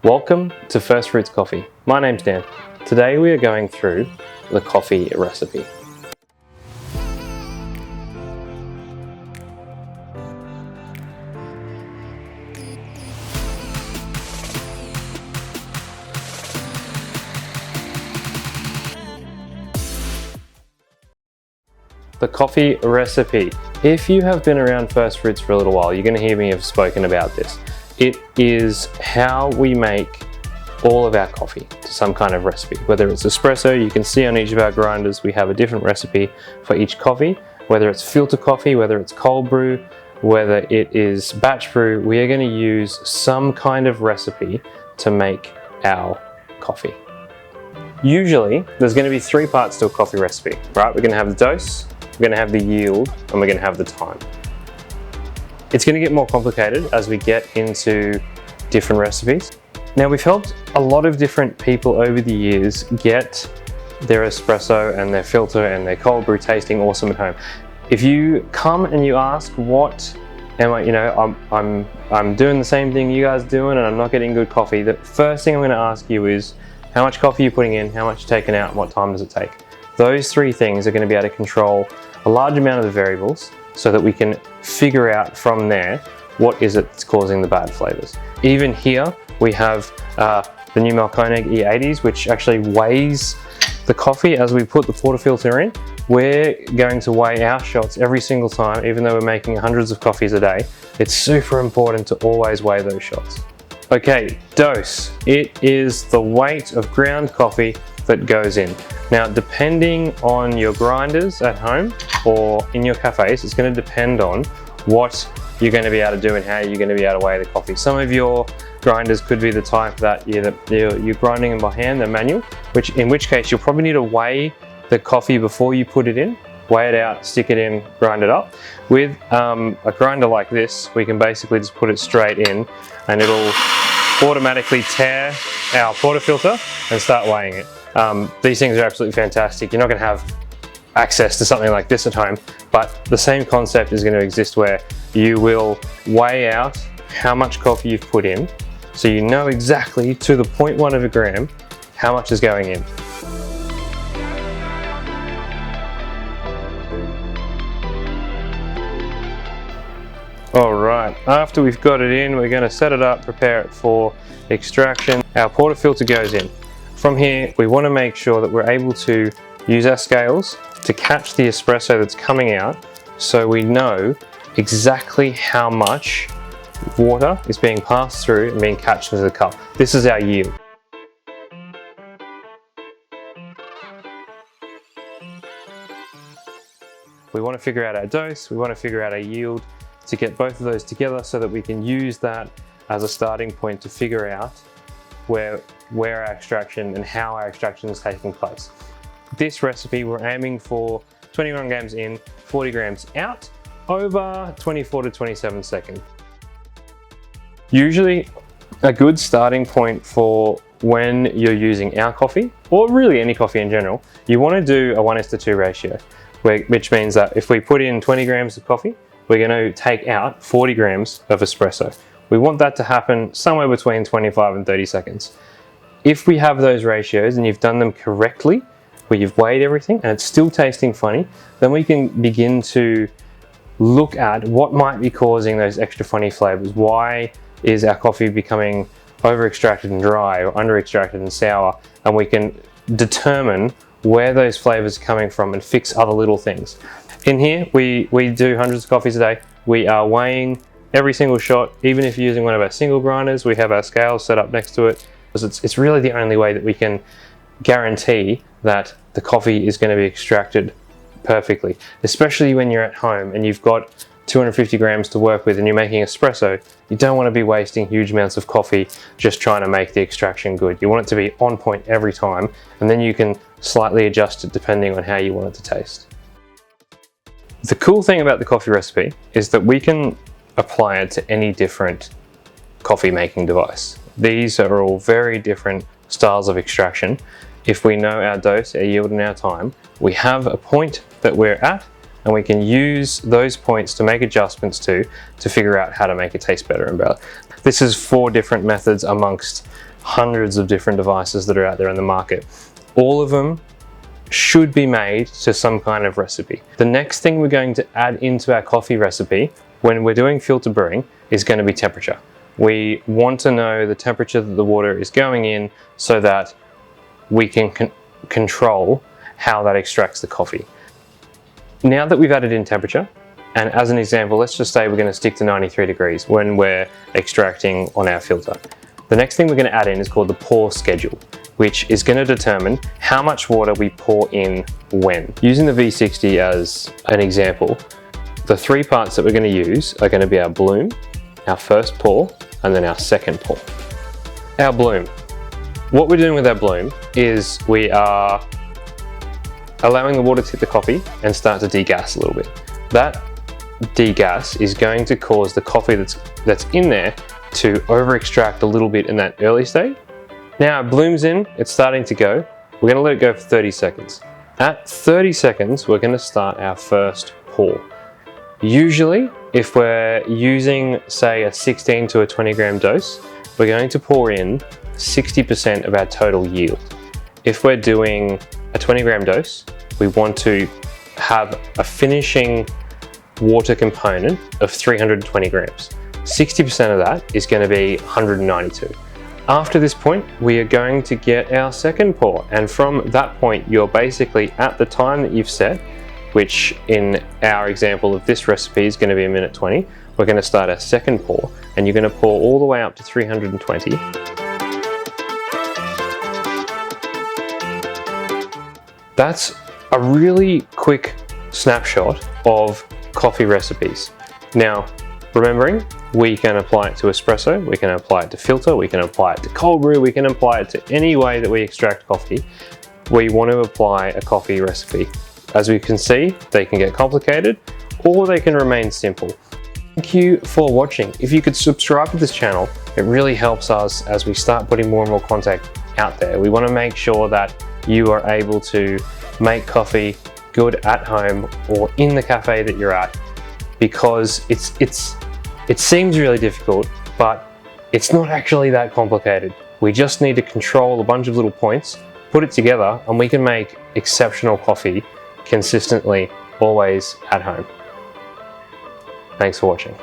Welcome to First Fruits Coffee. My name's Dan. Today we are going through the coffee recipe. The coffee recipe. If you have been around First Fruits for a little while, you're going to hear me have spoken about this. It is how we make all of our coffee to some kind of recipe. Whether it's espresso, you can see on each of our grinders we have a different recipe for each coffee. Whether it's filter coffee, whether it's cold brew, whether it is batch brew, we are going to use some kind of recipe to make our coffee. Usually, there's going to be three parts to a coffee recipe, right? We're going to have the dose, we're going to have the yield, and we're going to have the time. It's going to get more complicated as we get into different recipes. Now, we've helped a lot of different people over the years get their espresso and their filter and their cold brew tasting awesome at home. If you come and you ask, what am I, I'm doing the same thing you guys are doing and I'm not getting good coffee, the first thing I'm going to ask you is how much coffee you're putting in, how much you're taking out, and what time does it take. Those three things are going to be able to control a large amount of the variables so that we can figure out from there what is it that's causing the bad flavors. Even here we have the new Mahlkönig E80s, which actually weighs the coffee as we put the portafilter in. We're going to weigh our shots every single time, even though we're making hundreds of coffees a day. It's super important to always weigh those shots. Okay, dose. It is the weight of ground coffee that goes in. Now, depending on your grinders at home or in your cafes, it's going to depend on what you're going to be able to do and how you're going to be able to weigh the coffee. Some of your grinders could be the type that you're grinding them by hand, they're manual, in which case you'll probably need to weigh the coffee before you put it in, weigh it out, stick it in, grind it up. With a grinder like this, we can basically just put it straight in and it'll automatically tear our portafilter and start weighing it. These things are absolutely fantastic. You're not going to have access to something like this at home, but the same concept is going to exist where you will weigh out how much coffee you've put in, so you know exactly to the 0.1 of a gram how much is going in. All right, after we've got it in, we're going to set it up, prepare it for extraction. Our portafilter goes in. From here, we want to make sure that we're able to use our scales to catch the espresso that's coming out, so we know exactly how much water is being passed through and being catched into the cup. This is our yield. We want to figure out our dose, we want to figure out our yield to get both of those together so that we can use that as a starting point to figure out where our extraction and how our extraction is taking place. This recipe, we're aiming for 21 grams in, 40 grams out, over 24 to 27 seconds. Usually a good starting point for when you're using our coffee, or really any coffee in general, you want to do a 1:2 ratio, which means that if we put in 20 grams of coffee, we're going to take out 40 grams of espresso. We want that to happen somewhere between 25 and 30 seconds. If we have those ratios and you've done them correctly, where you've weighed everything and it's still tasting funny, then we can begin to look at what might be causing those extra funny flavors. Why is our coffee becoming over extracted and dry or under extracted and sour? And we can determine where those flavors are coming from and fix other little things. In here, we do hundreds of coffees a day. We are weighing every single shot. Even if you're using one of our single grinders, we have our scales set up next to it, because it's really the only way that we can guarantee that the coffee is going to be extracted perfectly, especially when you're at home and you've got 250 grams to work with and you're making espresso. You don't want to be wasting huge amounts of coffee just trying to make the extraction good. You want it to be on point every time, and then you can slightly adjust it depending on how you want it to taste. The cool thing about the coffee recipe is that we can apply it to any different coffee making device. These are all very different styles of extraction. If we know our dose, our yield, and our time, we have a point that we're at, and we can use those points to make adjustments to figure out how to make it taste better and better. This is 4 different methods amongst hundreds of different devices that are out there in the market. All of them should be made to some kind of recipe. The next thing we're going to add into our coffee recipe when we're doing filter brewing is going to be temperature. We want to know the temperature that the water is going in so that we can control how that extracts the coffee. Now that we've added in temperature, and as an example, let's just say we're going to stick to 93 degrees when we're extracting on our filter. The next thing we're going to add in is called the pour schedule, which is going to determine how much water we pour in when. Using the V60 as an example, the 3 parts that we're going to use are going to be our bloom, our first pour, and then our second pour. Our bloom. What we're doing with our bloom is we are allowing the water to hit the coffee and start to degas a little bit. That degas is going to cause the coffee that's in there to over extract a little bit in that early state. Now our bloom's in, it's starting to go. We're going to let it go for 30 seconds. At 30 seconds, we're going to start our first pour. Usually, if we're using, say, a 16 to a 20 gram dose, we're going to pour in 60% of our total yield. If we're doing a 20 gram dose, we want to have a finishing water component of 320 grams. 60% of that is going to be 192. After this point, we are going to get our second pour, and from that point, you're basically at the time that you've set, which in our example of this recipe is going to be 1:20. We're going to start our second pour, and you're going to pour all the way up to 320. That's a really quick snapshot of coffee recipes. Now, remembering, we can apply it to espresso, we can apply it to filter, we can apply it to cold brew, we can apply it to any way that we extract coffee. We want to apply a coffee recipe. As we can see, they can get complicated or they can remain simple. Thank you for watching. If you could subscribe to this channel, it really helps us as we start putting more and more content out there. We want to make sure that you are able to make coffee good at home or in the cafe that you're at, because it seems really difficult, but it's not actually that complicated. We just need to control a bunch of little points, put it together, and we can make exceptional coffee consistently, always at home. Thanks for watching.